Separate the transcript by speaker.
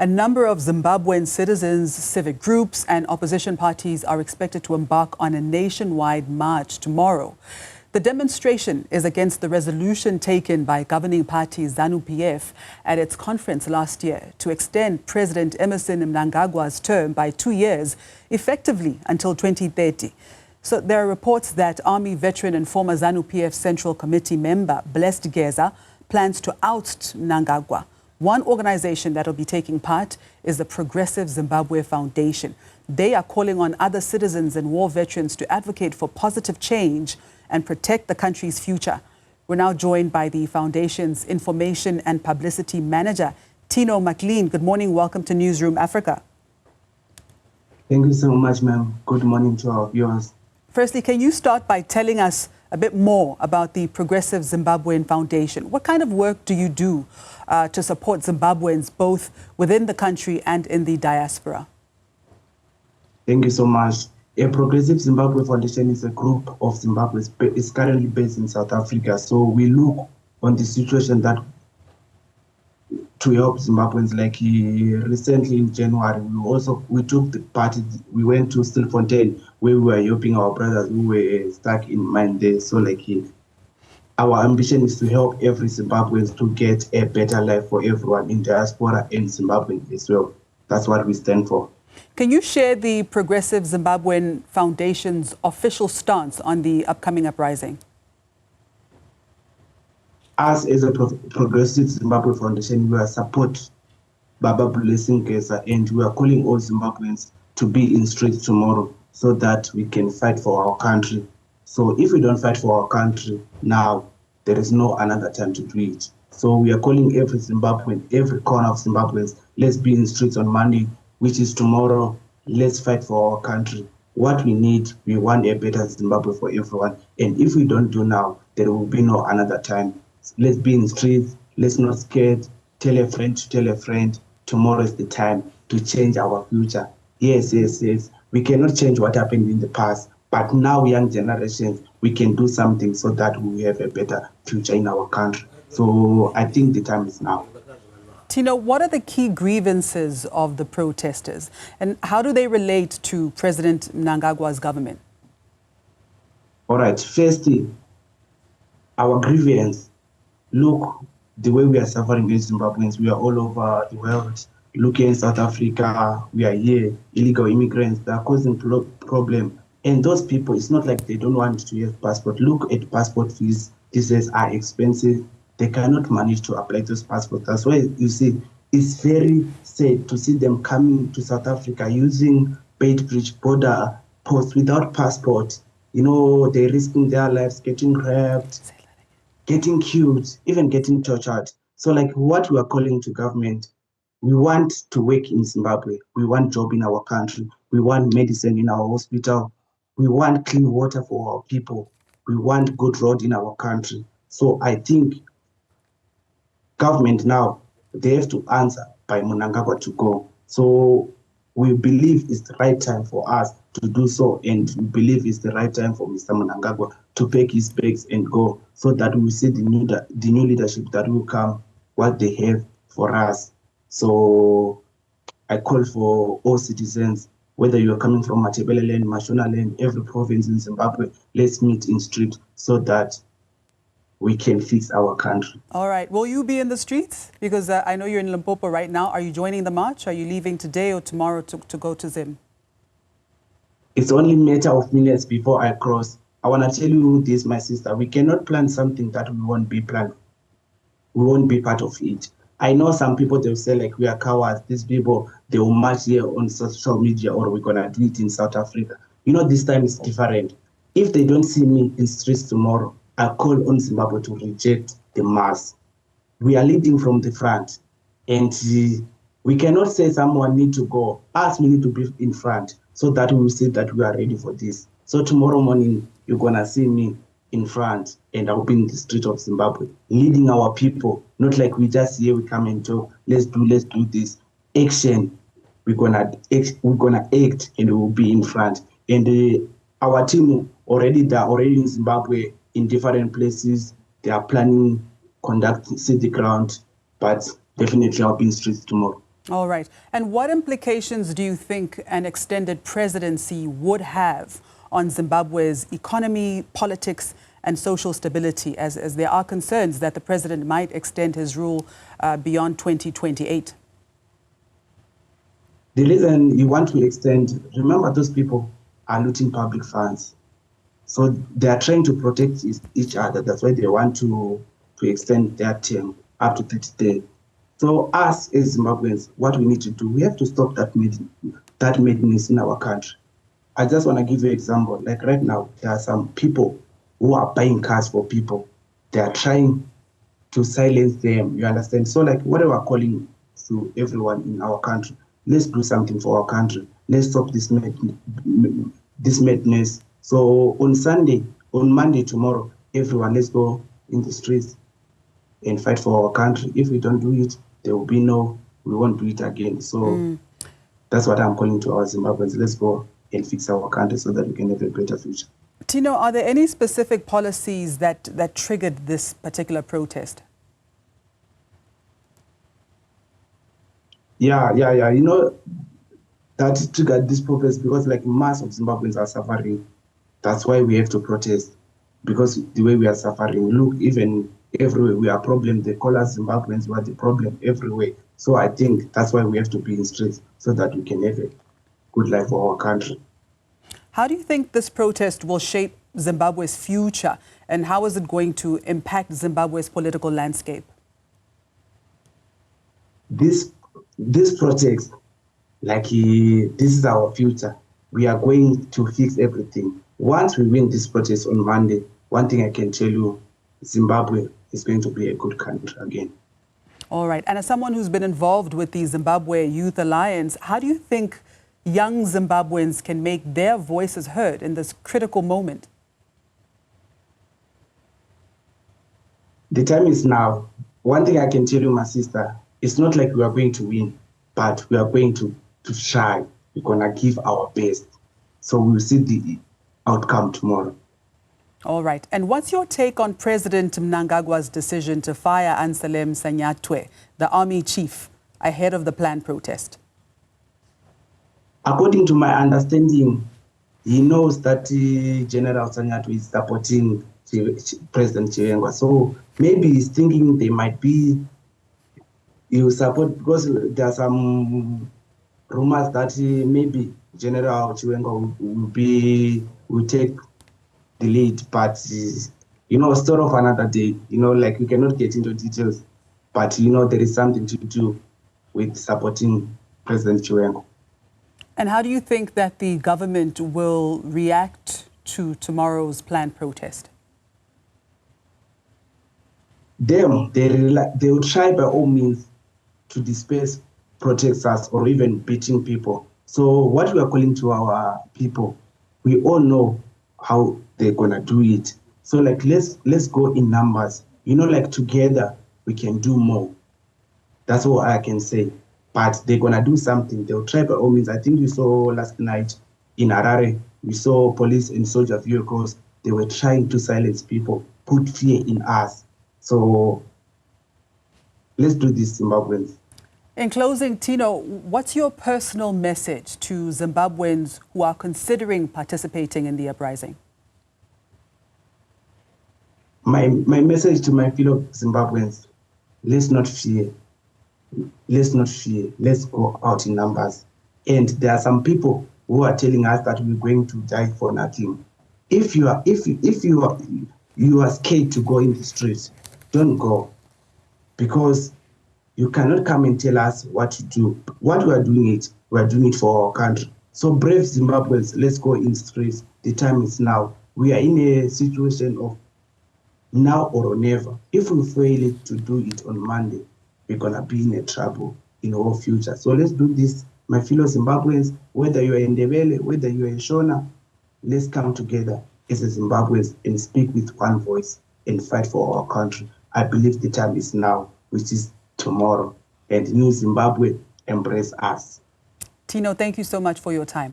Speaker 1: A number of Zimbabwean citizens, civic groups and opposition parties are expected to embark on a nationwide march tomorrow. The demonstration is against the resolution taken by governing party ZANU-PF at its conference last year to extend President Emmerson Mnangagwa's term by 2 years, effectively until 2030. So there are reports that Army veteran and former ZANU-PF Central Committee member Blessed Geza plans to oust Mnangagwa. One organization that will be taking part is the Progressive Zimbabwe Foundation. They are calling on other citizens and war veterans to advocate for positive change and protect the country's future. We're now joined by the Foundation's Information and Publicity Manager, Tino, MacLean. Good morning. Welcome to Newzroom Afrika.
Speaker 2: Thank you so much, ma'am. Good morning to our viewers.
Speaker 1: Firstly, can you start by telling us a bit more about the Progressive Zimbabwean Foundation? What kind of work do you do to support Zimbabweans both within the country and in the diaspora?
Speaker 2: Thank you so much. A Progressive Zimbabwe Foundation is a group of Zimbabweans. It's currently based in South Africa. So we look on the situation that to help Zimbabweans. Like recently in January, we took the party. We went to Stilfontein where we were helping our brothers who were stuck in mine there. So our ambition is to help every Zimbabwean to get a better life for everyone in diaspora and Zimbabwe as well. That's what we stand for.
Speaker 1: Can you share the Progressive Zimbabwean Foundation's official stance on the upcoming uprising?
Speaker 2: Us as a Progressive Zimbabwe Foundation, we are support Baba Blessing Geza, and we are calling all Zimbabweans to be in streets tomorrow so that we can fight for our country. So if we don't fight for our country now, there is no another time to do it. So we are calling every Zimbabwean, every corner of Zimbabweans, let's be in streets on Monday, which is tomorrow. Let's fight for our country. What we need, we want a better Zimbabwe for everyone. And if we don't do now, there will be no another time. Let's be in streets. Let's not scared. Tell a friend to tell a friend. Tomorrow is the time to change our future. Yes. We cannot change what happened in the past. But now, young generations, we can do something so that we have a better future in our country. So I think the time is now.
Speaker 1: Tino, what are the key grievances of the protesters and how do they relate to President Mnangagwa's government?
Speaker 2: All right. Firstly, our grievance. Look, the way we are suffering as Zimbabweans, we are all over the world. Look in South Africa, we are here, illegal immigrants, they are causing problem. And those people, it's not like they don't want to have passport. Look at passport fees. These are expensive. They cannot manage to apply those passports. That's why you see, it's very sad to see them coming to South Africa using Bridge border posts without passport. You know, they're risking their lives, getting raped, getting killed, even getting tortured. So what we are calling to government, we want to work in Zimbabwe. We want job in our country. We want medicine in our hospital. We want clean water for our people. We want good road in our country. So I think government now, they have to answer by Mnangagwa to go. So we believe it's the right time for us to do so, and we believe it's the right time for Mr. Mnangagwa to pack his bags and go, so that we see the new leadership that will come, what they have for us. So I call for all citizens, whether you are coming from Matebeleland, Mashonaland, every province in Zimbabwe, let's meet in street so that we can fix our country.
Speaker 1: All right. Will you be in the streets? Because I know you're in Limpopo right now. Are you joining the march? Are you leaving today or tomorrow to go to Zim?
Speaker 2: It's only a matter of minutes before I cross. I want to tell you this, my sister. We cannot plan something that we won't be planned. We won't be part of it. I know some people, they'll say we are cowards. These people, they will march here on social media, or we're going to do it in South Africa. You know, this time is different. If they don't see me in streets tomorrow, I call on Zimbabwe to reject the mass. We are leading from the front, and we cannot say someone need to go. Us, we need to be in front so that we will see that we are ready for this. So tomorrow morning, you're going to see me in front, and I'll be in the street of Zimbabwe, leading our people, not like we just here, we come and talk, let's do this. Action, we're gonna act, and we will be in front. And our team already in Zimbabwe, in different places. They are planning, see the ground, but definitely I'll be in streets tomorrow.
Speaker 1: All right. And what implications do you think an extended presidency would have on Zimbabwe's economy, politics, and social stability, as there are concerns that the president might extend his rule beyond 2028?
Speaker 2: The reason you want to extend, remember those people are looting public funds. So they are trying to protect each other. That's why they want to extend their term up to 30 days. So us as Zimbabweans, what we need to do, we have to stop that madness in our country. I just want to give you an example. Like right now, there are some people who are buying cars for people. They are trying to silence them, you understand? So like what we are calling to everyone in our country, let's do something for our country. Let's stop this madness. So on Monday, tomorrow, everyone, let's go in the streets and fight for our country. If we don't do it, there will be we won't do it again. So that's what I'm calling to our Zimbabweans. Let's go and fix our country so that we can have a better future.
Speaker 1: Tino, are there any specific policies that triggered this particular protest?
Speaker 2: Yeah. You know, that triggered this protest because like mass of Zimbabweans are suffering. That's why we have to protest, because the way we are suffering, look, even everywhere we are problem. They call us Zimbabweans, we are the problem everywhere. So I think that's why we have to be in streets so that we can have a good life for our country.
Speaker 1: How do you think this protest will shape Zimbabwe's future, and how is it going to impact Zimbabwe's political landscape?
Speaker 2: This protest, like this is our future. We are going to fix everything. Once we win this protest on Monday, one thing I can tell you, Zimbabwe is going to be a good country again.
Speaker 1: All right. And as someone who's been involved with the Zimbabwe Youth Alliance, how do you think young Zimbabweans can make their voices heard in this critical moment?
Speaker 2: The time is now. One thing I can tell you, my sister, it's not like we are going to win, but we are going to try. We're going to give our best. So we'll see the outcome tomorrow.
Speaker 1: All right. And what's your take on President Mnangagwa's decision to fire Anselm Sanyatwe, the army chief, ahead of the planned protest?
Speaker 2: According to my understanding, he knows that General Sanyatwe is supporting President Chirengwa. So maybe he's thinking they might be, he will support, because there are some rumors that maybe General Chirengwa will take the lead, but story of another day. Like we cannot get into details, but there is something to do with supporting President Chirengwa.
Speaker 1: And how do you think that the government will react to tomorrow's planned protest?
Speaker 2: They will try by all means to disperse protesters or even beating people. So what we are calling to our people, we all know how they're gonna do it. So like let's go in numbers. Like together we can do more. That's all I can say. But they're gonna do something. They'll try by all means. I think you saw last night in Harare, we saw police and soldier vehicles. They were trying to silence people, put fear in us. So let's do this, Zimbabweans.
Speaker 1: In closing, Tino, what's your personal message to Zimbabweans who are considering participating in the uprising?
Speaker 2: My message to my fellow Zimbabweans, let's not fear. Let's not fear. Let's go out in numbers. And there are some people who are telling us that we're going to die for nothing. If you are scared to go in the streets, don't go, because you cannot come and tell us what to do. What we are doing it for our country. So brave Zimbabweans, let's go in the streets. The time is now. We are in a situation of now or never. If we fail to do it on Monday, we're gonna be in a trouble in our future. So let's do this, my fellow Zimbabweans, whether you are in Ndebele, whether you are in Shona, let's come together as a Zimbabweans and speak with one voice and fight for our country. I believe the time is now, which is tomorrow, and New Zimbabwe embrace us.
Speaker 1: Tino, thank you so much for your time.